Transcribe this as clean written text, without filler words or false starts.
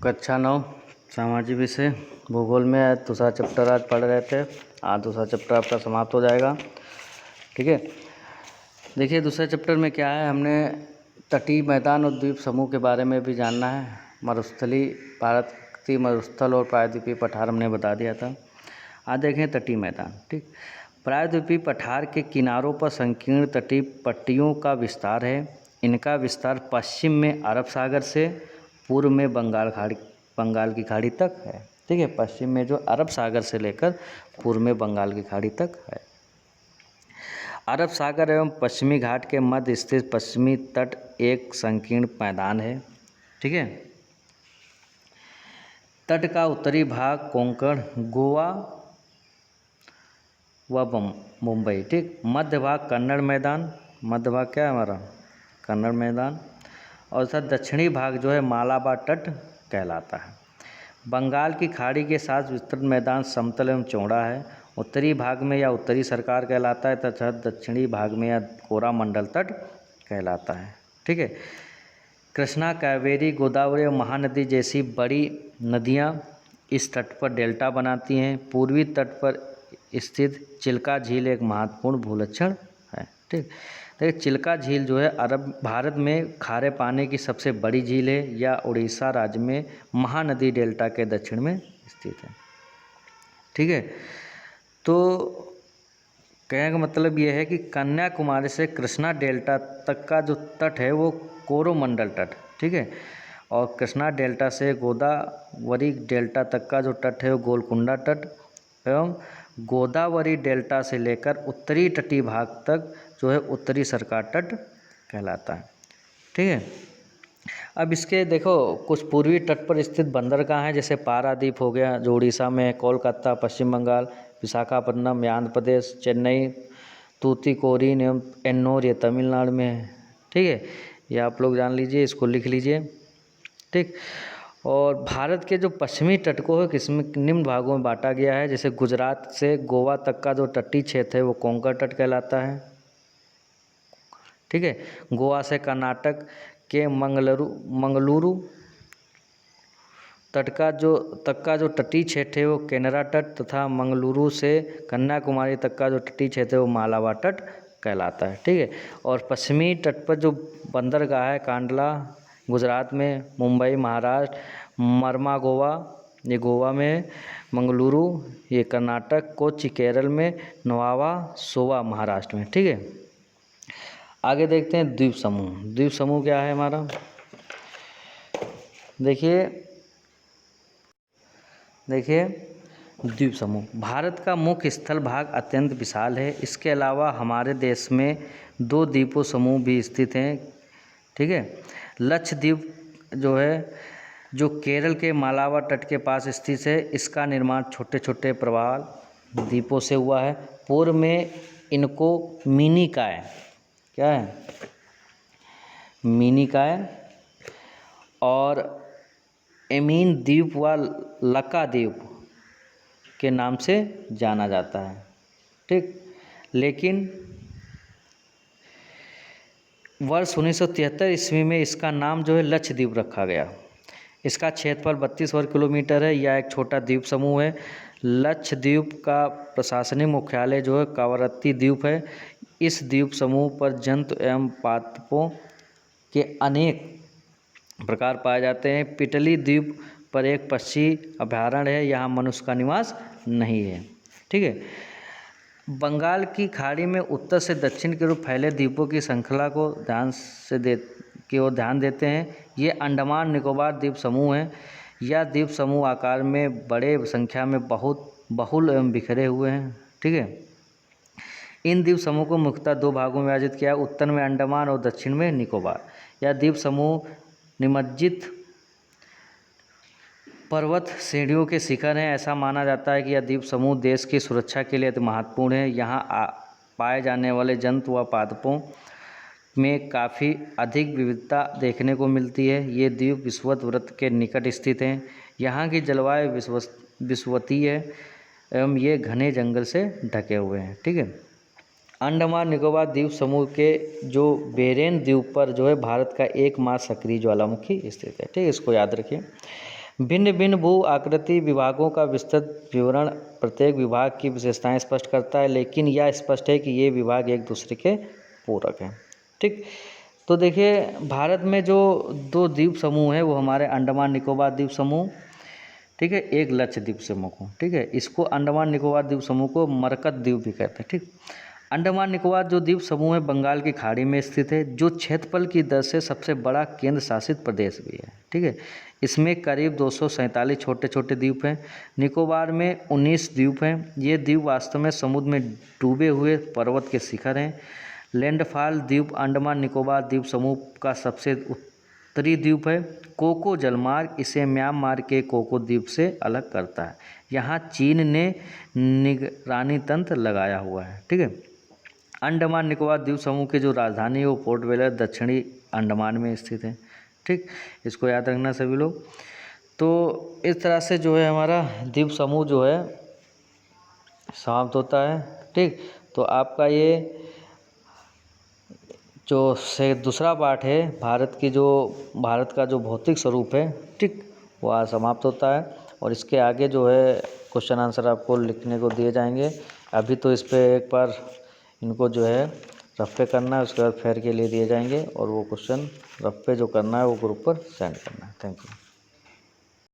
कक्षा 9 सामाजिक विषय भूगोल में दूसरा चैप्टर आज पढ़ रहे थे। आज दूसरा चैप्टर आपका समाप्त हो जाएगा। ठीक है, देखिए दूसरे चैप्टर में क्या है, हमने तटीय मैदान और द्वीप समूह के बारे में भी जानना है। मरुस्थलीय भारत की मरुस्थल और प्रायद्वीपीय पठार हमने बता दिया था। आज देखें तटीय मैदान। ठीक, प्रायद्वीपीय पठार के किनारों पर संकीर्ण तटीय पट्टियों का विस्तार है। इनका विस्तार पश्चिम में अरब सागर से पूर्व में बंगाल की खाड़ी तक है। ठीक है, पश्चिम में जो अरब सागर से लेकर पूर्व में बंगाल की खाड़ी तक है। अरब सागर एवं पश्चिमी घाट के मध्य स्थित पश्चिमी तट एक संकीर्ण मैदान है। ठीक है, तट का उत्तरी भाग कोंकण, गोवा व मुंबई। ठीक, मध्य भाग कन्नड़ मैदान, मध्य भाग क्या है हमारा कन्नड़ मैदान, और सर दक्षिणी भाग जो है मालाबार तट कहलाता है। बंगाल की खाड़ी के साथ विस्तृत मैदान समतल एवं चौड़ा है। उत्तरी भाग में या उत्तरी सरकार कहलाता है तथा दक्षिणी भाग में या कोरामंडल तट कहलाता है। ठीक है, कृष्णा, कावेरी, गोदावरी और महानदी जैसी बड़ी नदियां इस तट पर डेल्टा बनाती हैं। पूर्वी तट पर स्थित चिल्का झील एक महत्वपूर्ण भूलक्षण है। ठीक, देखिए चिल्का झील जो है भारत में खारे पानी की सबसे बड़ी झील है। या उड़ीसा राज्य में महानदी डेल्टा के दक्षिण में स्थित है। ठीक है, तो कहने का मतलब यह है कि कन्याकुमारी से कृष्णा डेल्टा तक का जो तट है वो कोरोमंडल तट, ठीक है, और कृष्णा डेल्टा से गोदावरी डेल्टा तक का जो तट है वो गोलकुंडा तट, एवं गोदावरी डेल्टा से लेकर उत्तरी तटीय भाग तक जो है उत्तरी सरकार तट कहलाता है। ठीक है, अब इसके देखो कुछ पूर्वी तट पर स्थित बंदरगाह हैं, जैसे पारादीप हो गया जो उड़ीसा में है, कोलकाता पश्चिम बंगाल, विशाखापट्टनम आंध्र प्रदेश, चेन्नई, तूतीकोरिन एवं एन्नोर ये तमिलनाडु में है। ठीक है, ये आप लोग जान लीजिए, इसको लिख लीजिए। ठीक, और भारत के जो पश्चिमी तट को है किसमें निम्न भागों में बांटा गया है, जैसे गुजरात से गोवा तक का जो तटीय क्षेत्र है वो कोंकण तट कहलाता है। ठीक है, गोवा से कर्नाटक के मंगलुरु तट का जो तटीय क्षेत्र है वो केनरा तट, तथा मंगलुरु से कन्याकुमारी तक का जो तटीय क्षेत्र है वो मालाबार तट कहलाता है। ठीक है, और पश्चिमी तट पर जो बंदरगाह है कांडला गुजरात में, मुंबई महाराष्ट्र, मरमा गोवा ये गोवा में, मंगलुरु ये कर्नाटक, कोच्चि केरल में, नवावा सोवा महाराष्ट्र में। ठीक है, आगे देखते हैं द्वीप समूह। द्वीप समूह क्या है हमारा, देखिए द्वीप समूह भारत का मुख्य स्थल भाग अत्यंत विशाल है। इसके अलावा हमारे देश में 2 द्वीपों समूह भी स्थित हैं। ठीक है, लक्षद्वीप जो है जो केरल के मालाबार तट के पास स्थित है, इसका निर्माण छोटे छोटे प्रवाल द्वीपों से हुआ है। पूर्व में इनको मिनिकाय क्या है, मिनिकाय और एमीन द्वीप व लक्का द्वीप के नाम से जाना जाता है। ठीक, लेकिन वर्ष 1973 ईस्वी में इसका नाम जो है लक्षद्वीप रखा गया। इसका क्षेत्रफल 32 वर्ग किलोमीटर है। यह एक छोटा द्वीप समूह है। लक्षद्वीप का प्रशासनिक मुख्यालय जो है कवरत्ती द्वीप है। इस द्वीप समूह पर जंतु एवं पादपों के अनेक प्रकार पाए जाते हैं। पिटली द्वीप पर एक पक्षी अभयारण्य है, यहाँ मनुष्य का निवास नहीं है। ठीक है, बंगाल की खाड़ी में उत्तर से दक्षिण की ओर फैले द्वीपों की श्रृंखला को ध्यान देते हैं। ये अंडमान निकोबार द्वीप समूह हैं। यह द्वीप समूह आकार में बड़े संख्या में बहुत बहुल एवं बिखरे हुए हैं। ठीक है, इन द्वीप समूह को मुख्यतः 2 भागों में विभाजित किया है, उत्तर में अंडमान और दक्षिण में निकोबार। यह द्वीप समूह निमज्जित पर्वत श्रेणियों के शिखर हैं। ऐसा माना जाता है कि यह द्वीप समूह देश की सुरक्षा के लिए अति महत्वपूर्ण है। यहाँ पाए जाने वाले जंतु व पादपों में काफ़ी अधिक विविधता देखने को मिलती है। ये द्वीप विषुवत वृत्त के निकट स्थित हैं। यहाँ की जलवायु विषुवतीय है एवं ये घने जंगल से ढके हुए हैं। ठीक है, अंडमान निकोबार द्वीप समूह के जो बेरेन द्वीप पर जो है भारत का एकमात्र सक्रिय ज्वालामुखी स्थित है। ठीक है, इसको याद रखिए। भिन्न भिन्न भू आकृति विभागों का विस्तृत विवरण प्रत्येक विभाग की विशेषताएं स्पष्ट करता है, लेकिन यह स्पष्ट है कि ये विभाग एक दूसरे के पूरक हैं। ठीक, तो देखिए भारत में जो 2 द्वीप समूह हैं वो हमारे अंडमान निकोबार द्वीप समूह, ठीक है, एक लक्षद्वीप समूह को, ठीक है, इसको अंडमान निकोबार द्वीप समूह को मरकत द्वीप भी कहते हैं। ठीक, अंडमान निकोबार जो द्वीप समूह है बंगाल की खाड़ी में स्थित है, जो क्षेत्रफल की दर से सबसे बड़ा केंद्र शासित प्रदेश भी है। ठीक है, इसमें करीब 247 छोटे छोटे द्वीप हैं। निकोबार में 19 द्वीप हैं। ये द्वीप वास्तव में समुद्र में डूबे हुए पर्वत के शिखर हैं। लैंडफॉल द्वीप अंडमान निकोबार द्वीप समूह का सबसे उत्तरी द्वीप है। कोको जलमार्ग इसे म्यांमार के कोको द्वीप से अलग करता है। यहाँ चीन ने निगरानी तंत्र लगाया हुआ है। ठीक है, अंडमान निकोबार द्वीप समूह की जो राजधानी है वो पोर्ट ब्लेयर दक्षिणी अंडमान में स्थित है। ठीक, इसको याद रखना सभी लोग। तो इस तरह से जो है हमारा द्वीप समूह जो है समाप्त होता है। ठीक, तो आपका ये जो से दूसरा पार्ट है भारत का जो भौतिक स्वरूप है, ठीक, वो आज समाप्त होता है। और इसके आगे जो है क्वेश्चन आंसर आपको लिखने को दिए जाएंगे। अभी तो इस पर एक बार इनको जो है रफ पे करना है, उसके बाद फेयर के लिए दिए जाएंगे और वो क्वेश्चन रफ पे जो करना है वो ग्रुप पर सेंड करना है। Thank you.